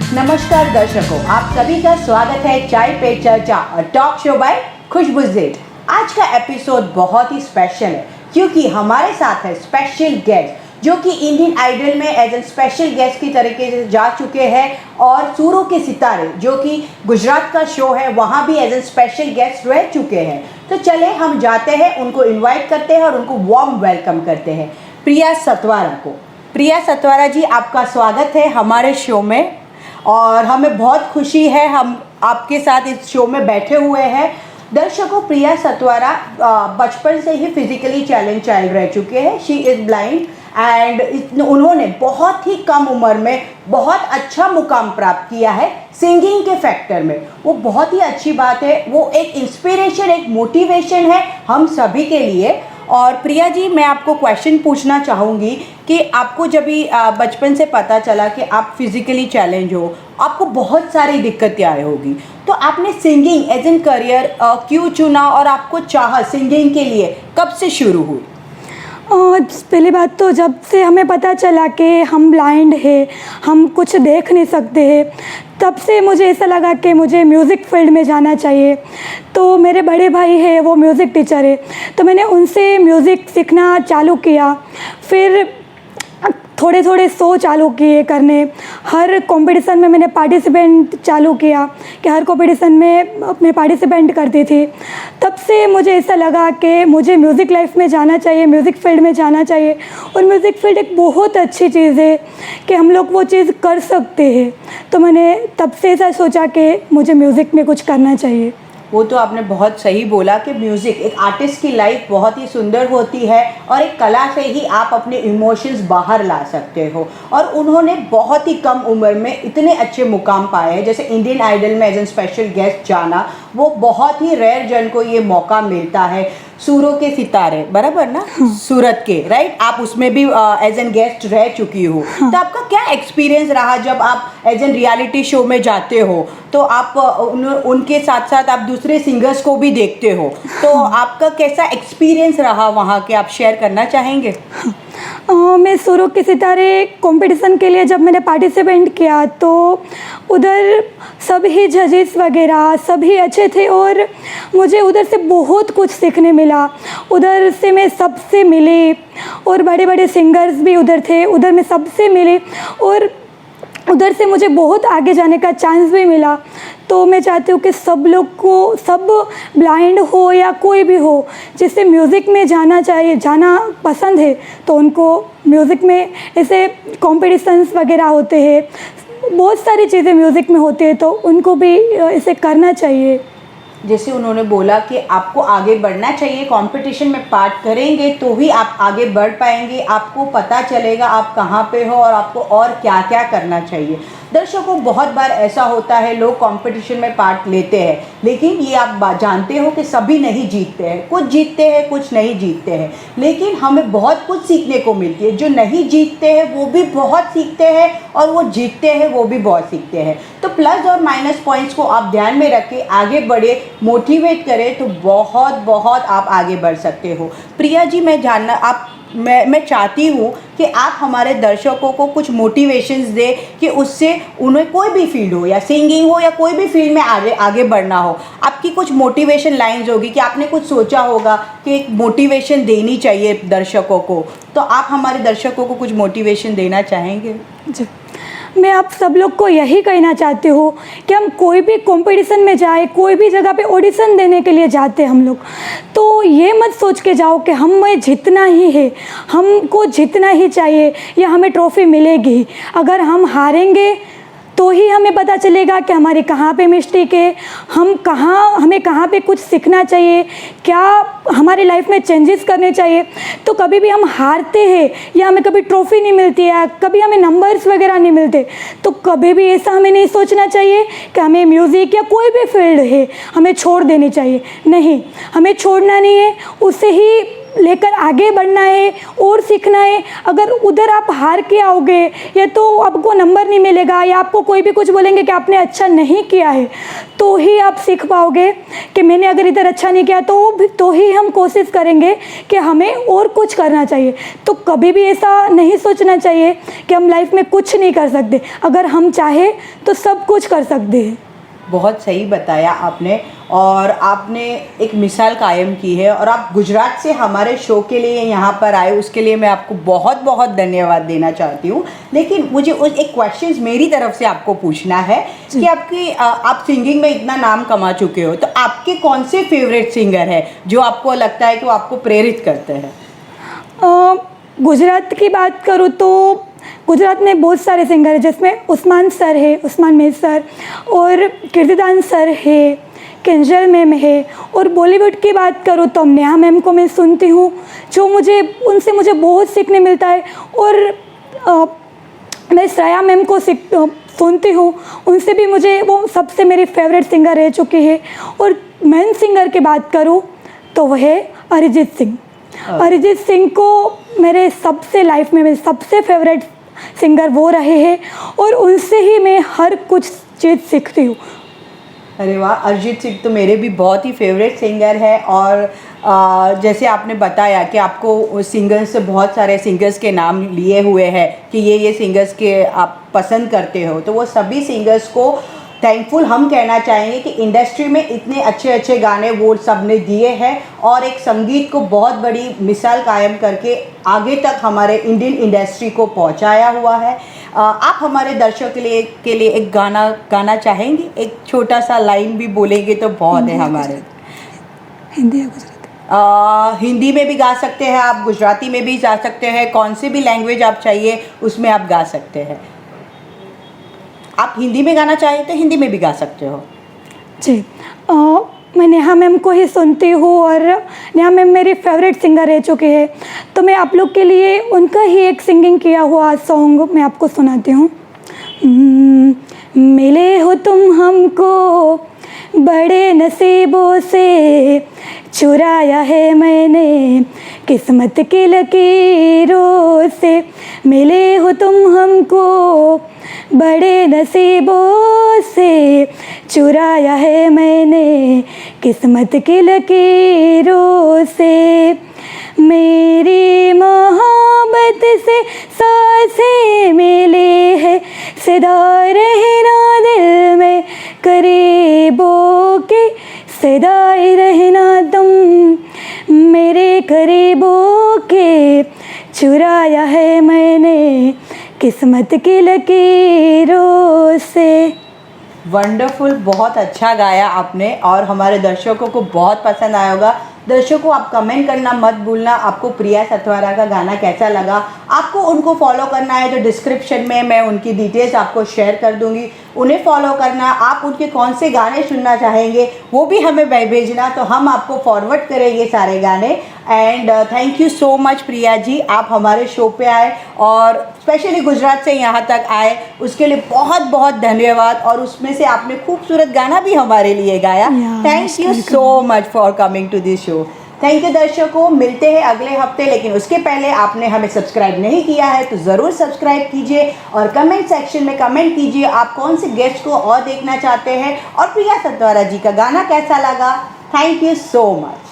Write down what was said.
नमस्कार दर्शकों, आप सभी का स्वागत है चाय पे चर्चा और टॉक शो बाय खुशबू जेठ। आज का एपिसोड बहुत ही स्पेशल है क्योंकि हमारे साथ है स्पेशल गेस्ट जो कि इंडियन आइडल में एज ए स्पेशल गेस्ट की तरीके से जा चुके हैं और सूरों के सितारे जो कि गुजरात का शो है वहाँ भी एज ए स्पेशल गेस्ट रह चुके हैं। तो चले हम जाते हैं, उनको इन्वाइट करते हैं और उनको वार्म वेलकम करते हैं प्रिया सतवारा को। प्रिया सतवारा जी, आपका स्वागत है हमारे शो में और हमें बहुत खुशी है हम आपके साथ इस शो में बैठे हुए हैं। दर्शकों, प्रिया सतवारा बचपन से ही फिजिकली चैलेंज चाइल्ड रह चुके हैं। शी इज़ ब्लाइंड एंड उन्होंने बहुत ही कम उम्र में बहुत अच्छा मुकाम प्राप्त किया है सिंगिंग के फैक्टर में। वो बहुत ही अच्छी बात है, वो एक इंस्पिरेशन, एक मोटिवेशन है हम सभी के लिए। और प्रिया जी, मैं आपको क्वेश्चन पूछना चाहूँगी कि आपको जब भी बचपन से पता चला कि आप फिज़िकली चैलेंज हो, आपको बहुत सारी दिक्कतें आई होगी, तो आपने सिंगिंग एज एन करियर क्यों चुना और आपको चाह सिंगिंग के लिए कब से शुरू हुई? पहली बात तो जब से हमें पता चला कि हम ब्लाइंड है, हम कुछ देख नहीं सकते हैं, तब से मुझे ऐसा लगा कि मुझे म्यूज़िक फील्ड में जाना चाहिए। तो मेरे बड़े भाई है, वो म्यूज़िक टीचर है, तो मैंने उनसे म्यूज़िक सीखना चालू किया। फिर थोड़े थोड़े शो चालू किए करने, हर कंपटीशन में मैंने पार्टिसिपेंट चालू किया कि हर कंपटीशन में मैं पार्टिसिपेंट करती थी। तब से मुझे ऐसा लगा कि मुझे म्यूज़िक लाइफ में जाना चाहिए, म्यूज़िक फील्ड में जाना चाहिए। और म्यूज़िक फील्ड एक बहुत अच्छी चीज़ है कि हम लोग वो चीज़ कर सकते हैं। तो मैंने तब से ऐसा सोचा कि मुझे म्यूज़िक में कुछ करना चाहिए। वो तो आपने बहुत सही बोला कि म्यूज़िक, एक आर्टिस्ट की लाइफ बहुत ही सुंदर होती है और एक कला से ही आप अपने इमोशंस बाहर ला सकते हो। और उन्होंने बहुत ही कम उम्र में इतने अच्छे मुकाम पाए हैं, जैसे इंडियन आइडल में एज एन स्पेशल गेस्ट जाना, वो बहुत ही रेयर जन को ये मौका मिलता है। सूरों के सितारे, बराबर ना? सूरत के, राइट? आप उसमें भी एज एन गेस्ट रह चुकी हो। तो आपका क्या एक्सपीरियंस रहा जब आप एज एन रियलिटी शो में जाते हो? तो आप उनके साथ साथ आप दूसरे सिंगर्स को भी देखते हो, तो आपका कैसा एक्सपीरियंस रहा वहाँ के, आप शेयर करना चाहेंगे? मैं सूरों के सितारे कंपटीशन के लिए जब मैंने पार्टिसिपेंट किया तो उधर सभी जजेस वगैरह सभी अच्छे थे और मुझे उधर से बहुत कुछ सीखने मिला। उधर से मैं सबसे मिली और बड़े बड़े सिंगर्स भी उधर थे, उधर मैं सबसे मिली और उधर से मुझे बहुत आगे जाने का चांस भी मिला। तो मैं चाहती हूँ कि सब लोग को, सब ब्लाइंड हो या कोई भी हो, जिससे म्यूज़िक में जाना चाहिए, जाना पसंद है, तो उनको म्यूज़िक में ऐसे कॉम्पिटिशन्स वगैरह होते हैं, बहुत सारी चीज़ें म्यूज़िक में होती है, तो उनको भी इसे करना चाहिए। जैसे उन्होंने बोला कि आपको आगे बढ़ना चाहिए, कंपटीशन में पार्ट करेंगे तो ही आप आगे बढ़ पाएंगे, आपको पता चलेगा आप कहाँ पे हो और आपको और क्या क्या करना चाहिए। दर्शकों, बहुत बार ऐसा होता है, लोग कंपटीशन में पार्ट लेते हैं, लेकिन ये आप जानते हो कि सभी नहीं जीतते हैं, कुछ जीतते हैं, कुछ नहीं जीतते हैं, लेकिन हमें बहुत कुछ सीखने को मिलती है। जो नहीं जीतते हैं वो भी बहुत सीखते हैं और वो जीतते हैं वो भी बहुत सीखते हैं। तो प्लस और माइनस पॉइंट्स को आप ध्यान में रखें, आगे बढ़े, मोटिवेट करें तो बहुत बहुत आप आगे बढ़ सकते हो। प्रिया जी, मैं चाहती हूँ कि आप हमारे दर्शकों को कुछ मोटिवेशंस दें कि उससे उन्हें कोई भी फील्ड हो, या सिंगिंग हो या कोई भी फील्ड में आगे बढ़ना हो। आपकी कुछ मोटिवेशन लाइंस होगी कि आपने कुछ सोचा होगा कि एक मोटिवेशन देनी चाहिए दर्शकों को, तो आप हमारे दर्शकों को कुछ मोटिवेशन देना चाहेंगे? जी, मैं आप सब लोग को यही कहना चाहती हूँ कि हम कोई भी कंपटीशन में जाए, कोई भी जगह पे ऑडिशन देने के लिए जाते हैं हम लोग, तो ये मत सोच के जाओ कि हमें जीतना ही है, हमको जीतना ही चाहिए या हमें ट्रॉफी मिलेगी। अगर हम हारेंगे तो ही हमें पता चलेगा कि हमारे कहाँ पे मिस्टेक है, हमें कहाँ पे कुछ सीखना चाहिए, क्या हमारी लाइफ में चेंजेस करने चाहिए। तो कभी भी हम हारते हैं या हमें कभी ट्रॉफी नहीं मिलती है, कभी हमें नंबर्स वगैरह नहीं मिलते, तो कभी भी ऐसा हमें नहीं सोचना चाहिए कि हमें म्यूज़िक या कोई भी फील्ड है हमें छोड़ देनी चाहिए। नहीं, हमें छोड़ना नहीं है, उसे ही लेकर आगे बढ़ना है और सीखना है। अगर उधर आप हार के आओगे या तो आपको नंबर नहीं मिलेगा या आपको कोई भी कुछ बोलेंगे कि आपने अच्छा नहीं किया है, तो ही आप सीख पाओगे कि मैंने अगर इधर अच्छा नहीं किया तो ही हम कोशिश करेंगे कि हमें और कुछ करना चाहिए। तो कभी भी ऐसा नहीं सोचना चाहिए कि हम लाइफ में कुछ नहीं कर सकते। अगर हम चाहे तो सब कुछ कर सकते हैं। बहुत सही बताया आपने, और आपने एक मिसाल कायम की है, और आप गुजरात से हमारे शो के लिए यहाँ पर आए, उसके लिए मैं आपको बहुत बहुत धन्यवाद देना चाहती हूँ। लेकिन मुझे उस एक क्वेश्चन मेरी तरफ से आपको पूछना है कि आप सिंगिंग में इतना नाम कमा चुके हो, तो आपके कौन से फेवरेट सिंगर हैं जो आपको लगता है कि वो आपको प्रेरित करते हैं? गुजरात की बात करूँ तो गुजरात में बहुत सारे सिंगर हैं, जिसमें उस्मान सर है, उस्मान मेर सर, और कीर्तिदान सर है, किंजल मैम है। और बॉलीवुड की बात करूँ तो नेहा मैम को मैं सुनती हूँ, जो उनसे मुझे बहुत सीखने मिलता है। और मैं श्रेया मैम को सुनती हूँ, उनसे भी मुझे वो सबसे मेरी फेवरेट सिंगर रह चुकी है। और मेन सिंगर की बात करूँ तो वह है अरिजीत सिंह। अरिजीत सिंह को मेरे सबसे फेवरेट सिंगर वो रहे हैं, और उनसे ही मैं हर कुछ चीज़ सीखती हूँ। अरे वाह, अरिजीत सिंह तो मेरे भी बहुत ही फेवरेट सिंगर है। और जैसे आपने बताया कि आपको सिंगर्स से बहुत सारे सिंगर्स के नाम लिए हुए हैं कि ये सिंगर्स के आप पसंद करते हो, तो वो सभी सिंगर्स को थैंकफुल हम कहना चाहेंगे कि इंडस्ट्री में इतने अच्छे अच्छे गाने वो सब ने दिए हैं, और एक संगीत को बहुत बड़ी मिसाल कायम करके आगे तक हमारे इंडियन इंडस्ट्री को पहुंचाया हुआ है। आप हमारे दर्शकों के लिए एक गाना गाना चाहेंगे? एक छोटा सा लाइन भी बोलेंगे तो बहुत है हमारे। हिंदी या गुजराती? हिंदी में भी गा सकते हैं आप, गुजराती में भी गा सकते हैं, कौन सी भी लैंग्वेज आप चाहिए उसमें आप गा सकते हैं। आप हिंदी में गाना चाहें तो हिंदी में भी गा सकते हो। जी, मैं नेहा मैम को ही सुनती हूँ, और नेहा मैम मेरी फेवरेट सिंगर रह चुकी है। तो मैं आप लोग के लिए उनका ही एक सिंगिंग किया हुआ सॉन्ग मैं आपको सुनाती हूँ। मिले हो तुम हमको बड़े नसीबों से, चुराया है मैंने किस्मत की लकीरों से। मिले हो तुम हमको बड़े नसीबों से, चुराया है मैंने किस्मत की लकीरों से। मेरी मोहब्बत से सांसें मिली है, सदा रहना दिल में करीबों के, सदा ही रहना तुम मेरे करीबों के, चुराया है मैंने किस्मत की लकीरों से। वंडरफुल, बहुत अच्छा गाया आपने, और हमारे दर्शकों को बहुत पसंद आया होगा। दर्शकों, आप कमेंट करना मत भूलना, आपको प्रिया सतवारा का गाना कैसा लगा। आपको उनको फॉलो करना है तो डिस्क्रिप्शन में मैं उनकी डिटेल्स आपको शेयर कर दूंगी, उन्हें फॉलो करना। आप उनके कौन से गाने सुनना चाहेंगे वो भी हमें भेजना, तो हम आपको फॉरवर्ड करेंगे सारे गाने। And thank you so much Priya ji, आप हमारे शो पे आए और स्पेशली गुजरात से यहाँ तक आए, उसके लिए बहुत बहुत धन्यवाद। और उसमें से आपने खूबसूरत गाना भी हमारे लिए गाया। Thank you so much for coming to this show. Thank you दर्शकों, मिलते हैं अगले हफ्ते, लेकिन उसके पहले आपने हमें सब्सक्राइब नहीं किया है तो ज़रूर सब्सक्राइब कीजिए, और कमेंट सेक्शन में कमेंट कीजिए आप कौन से गेस्ट को और देखना चाहते हैं, और प्रिया सतवारा जी का गाना कैसा लगा। Thank you so much.